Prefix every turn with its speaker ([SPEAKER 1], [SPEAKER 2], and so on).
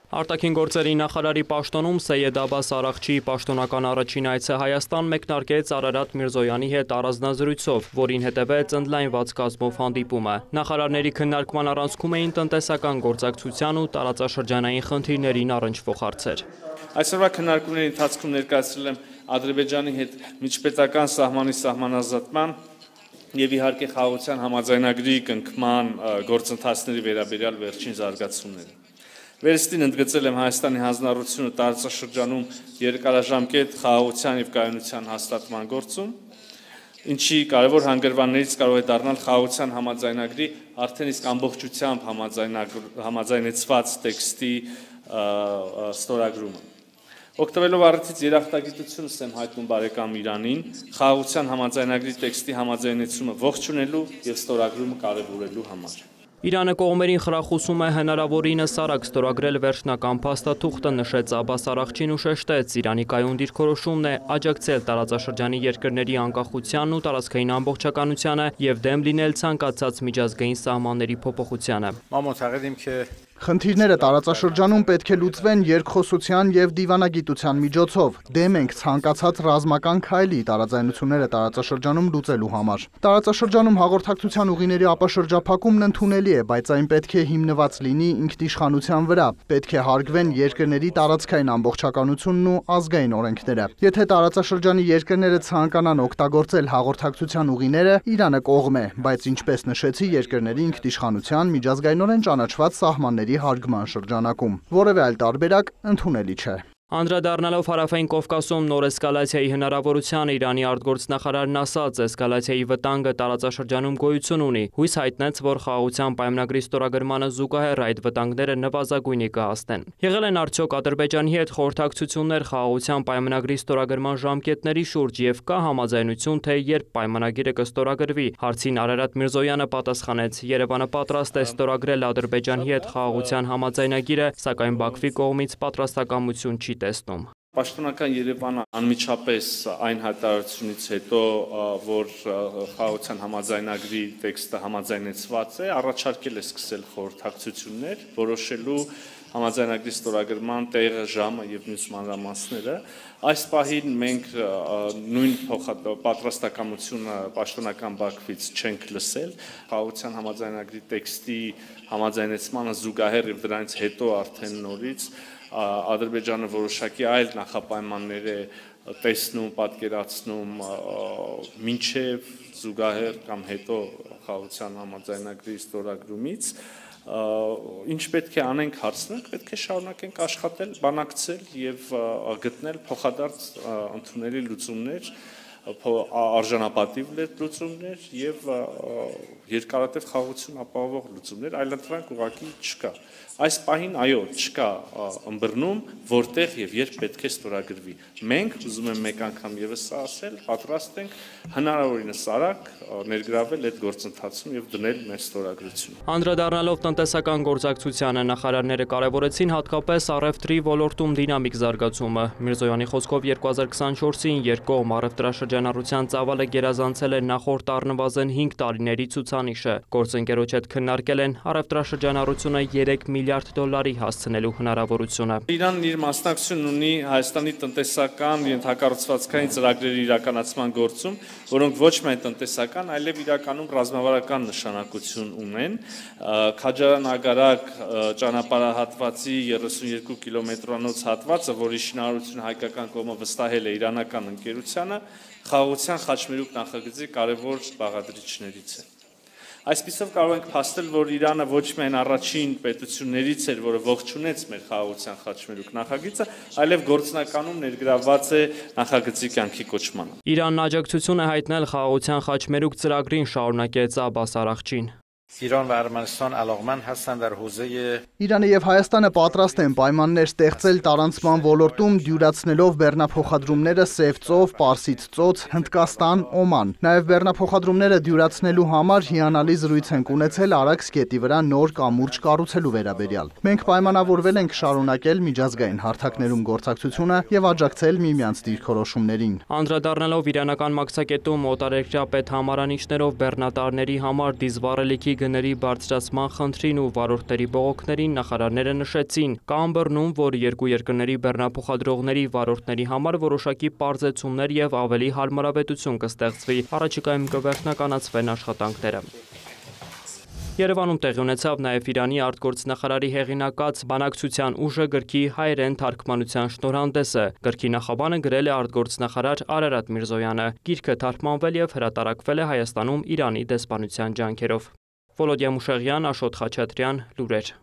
[SPEAKER 1] Արտաքին գործերի նախարարի պաշտոնում Սեյեդ Աբբաս Արաղչիի պաշտոնական առաջին այցը Հայաստան մեկնարկեց Արարատ Միրզոյանի հետ առանձնազրույցով, որին հետևեց ընդլայնված կազմով հանդիպումը։ Նախարարների քննարկման առանցքում էին տնտեսական գործակցության ու տարածաշրջանային խնդիրներին առնչվող հարցեր։
[SPEAKER 2] Այսօրվա քննարկումների ընթացքում ներկայացրել եմ Ադրբեջանի հետ միջպետական սահմանի սահմանազատման եւ իհարկե խաղաղության համաձայնագրի կնքման գործընթացների վերաբերյալ վերջին զարգացումները։ Վերստին ընդգծել եմ Հայաստանի հանձնառությունը տարածաշրջանում երկարաժամկետ խաղաղության եւ կայունության հաստատման գործում, ինչի կարևոր հանգրվաններից կարող է դառնալ խաղաղության համաձայնագրի արդեն իսկ ամբողջությամբ համաձայնեցված տեքստի ստորագրումը։ Օգտվելով առիթից երախտագիտությունս եմ հայտնում բարեկամ Իրանին խաղաղության համաձայնագրի տեքստի համաձայնեցումը ողջունելու եւ ստորագրումը կարեւորելու համար։
[SPEAKER 1] Իրանը կողմերին խրախուսում է հնարավորինս արագ ստորագրել վերջնական փաստաթուղթը, նշեց Աբբաս Արաղչին ու շեշտեց, Իրանի կայուն դիրքորոշումն է աջակցել տարածաշրջանի երկրների անկախությանն ու տարածքային ամբողջականությանը եւ դեմ լինել ցանկացած միջազգային սահմանների փոփոխությանը։
[SPEAKER 3] Խնդիրները տարածաշրջանում պետք է լուծվեն երկխոսության եւ դիվանագիտության միջոցով։ Դեմ ենք ցանկացած ռազմական քայլի տարաձայնությունները տարածաշրջանում լուծելու համար։ Տարածաշրջանում հաղորդակցության ուղիների ապաշրջափակումն ընդունելի է, բայց այն պետք է հիմնված լինի ինքնիշխանության վրա։ Պետք է հարգվեն երկրների տարածքային ամբողջականությունն ու ազգային օրենքները։ Եթե տարածաշրջանի երկրները ցանկանան օգտագործել հաղորդակցության ուղիները, Իրանը կողմ է, բայց ինչպես նշեցի, երկրների ինքնիշխանության միջազգայինորեն ճանաչված սահմանների հարգման շրջանակում, որևէ այլ տարբերակ ընդունելի չէ։
[SPEAKER 1] Անդրադառնալով Հարավային Կովկասում նոր էսկալացիայի հնարավորությանը Իրանի արտգործնախարարն ասաց, էսկալացիայի վտանգը տարածաշրջանում գոյություն ունի, հույս հայտնեց, որ խաղաղության պայմանագրի ստորագրմանը զուգահեռ այդ վտանգները նվազագույնի կհասնեն։ Եղել են արդյոք Ադրբեջանի հետ խորհրդակցություններ խաղաղության պայմանագրի ստորագրման ժամկետների շուրջ եւ կա համաձայնություն, թե երբ պայմանագիրը կստորագրվի։ Հարցին Արարատ Միրզոյանը պատասխանեց. Երևանը պատրաստ է ստորագրել Ադրբեջանի հետ խաղաղության համաձայնագիրը, սակայն Բաքվի կողմից պատրաստակամություն չի տեսնում։
[SPEAKER 2] Պաշտոնական Երևանը անմիջապես այն հայտարարությունից հետո, որ խաղաղության համաձայնագրի տեքստը համաձայնեցված է, առաջարկել է սկսել խորհրդակցություններ, որոշելու համաձայնագրի ստորագրման տեղը, ժամը եւ մյուս մանրամասները։ Այս պահին մենք նույն պատրաստակամությունը պաշտոնական Բաքվից չենք լսել։ Խաղաղության համաձայնագրի տեքստի համաձայնեցմանը զուգահեռ եւ դրանից հետո արդեն նորից Ադրբեջանը որոշակի այլ նախապայմաններ է տեսնում, պատկերացնում մինչև զուգահեռ կամ հետո խաղաղության համաձայնագրի ստորագրումից, ինչ պետք է անենք հարցնենք, պետք է շարունակենք աշխատել, բանակցել եւ գտնել փոխադարձ ընդունելի լուծումներ, արժանապատիվ լուծումներ եւ երկարատև խաղաղություն ապահովող լուծումներ, այլընտրանք ուղղակի չկա։ Այս պահին այո, չկա ըմբռնում, որտեղ եւ երբ պետք է ստորագրվի։ Մենք ուզում եմ մեկ անգամ եւս ասել, պատրաստ ենք հնարավորինս արագ ներգրավել այդ գործընթացում եւ դնել մեր ստորագրությունը։
[SPEAKER 1] Անդրադառնալով տնտեսական գործակցությանը նախարարները կարևորեցին հատկապես առևտրի ոլորտում դինամիկ զարգացումը։ Միրզոյանի խոսքով 2024-ին երկկողմ առևտրաշրջանառության ծավալը գերազանցել է նախորդ առնվազն 5 տարիների ցուցանիշը։ Գործընկերոջ հետ քննարկել են առևտրաշրջանառությունը 3 միլիարդ դոլարի հասցնելու հնարավորությունը։
[SPEAKER 2] Իրանն իր մասնակցությունն ունի Հայաստանի տնտեսական ենթակառուցվածքային ծրագրերի իրականացման գործում, որոնք ոչ միայն տնտեսական, այլև իրականում ռազմավարական նշանակություն ունեն։ Քաջարան-Ագարակ ճանապարհահատվածի 32 կիլոմետրանոց հատվածը, որի շինարարությունը հայկական կողմը վստահել է իրանական ընկերությանը, խաղաղության խաչմերուկ նախագծի կարևոր բաղադրիչներից է։ Այսպիսով կարող ենք փաստել, որ Իրանը ոչ միայն առաջին պետություններից էր, որը ողջունեց մեր խաղաղության խաչմերուկ նախագիծը, այլև գործնականում ներգրավված է նախագծի կյանքի կոչմանը։
[SPEAKER 1] Իրանն աջակցություն է հայտնել խաղաղության խաչմերուկ ծրագրին, շարունակեց Աբբաս Արաղչին։
[SPEAKER 4] ایران و ارمنستان علاقمند هستند در حوزه
[SPEAKER 3] Իրանը եւ Հայաստանը պատրաստ են պայմաններ ստեղծել տարանցման ոլորտում, դյուրացնելով բեռնափոխադրումները Սև ծով, Պարսից ծոց, Հնդկաստան, Օման։ Նաեւ բեռնափոխադրումները դյուրացնելու համար հիանալի զրույց ենք ունեցել Արաքս գետի վրա նոր կամուրջ կառուցելու վերաբերյալ։ Մենք պայմանավորվել ենք շարունակել միջազգային հարթակներում գործակցությունը եւ աջակցել միմյանց դիրքորոշումներին։
[SPEAKER 1] Անդրադառնալով իրանական մաքսակետում օտարերկրյա պետհամարանիշներով բեռնատարների համար դիզվառելիքի գների բարձրացման խնդրին ու վարորդների բողոքներին նախարարները նշեցին, կա ըմբռնում, որ երկու երկրների բեռնափոխադրողների վարորդների համար որոշակի պարզեցումներ եւ ավելի հարմարավետություն կստեղծվի, առաջիկայում կվերջնականացվեն աշխատանքները։ Երևանում տեղի ունեցավ նաև Իրանի արտգործնախարարի հեղինակած բանակցության ուժը գրքի հայերեն թարգմանության շնորհանդեսը։ Գրքի նախաբանը գրել է արտգործնախարար Արարատ Միրզոյանը։ Գիրքը թարգմանվել եւ հրատարակվել է Հայաստանում Իրանի դեսպանության ջանքերով։ Վոլոդիա Մուշեղյան, Աշոտ Խաչատրյան, լուրեր։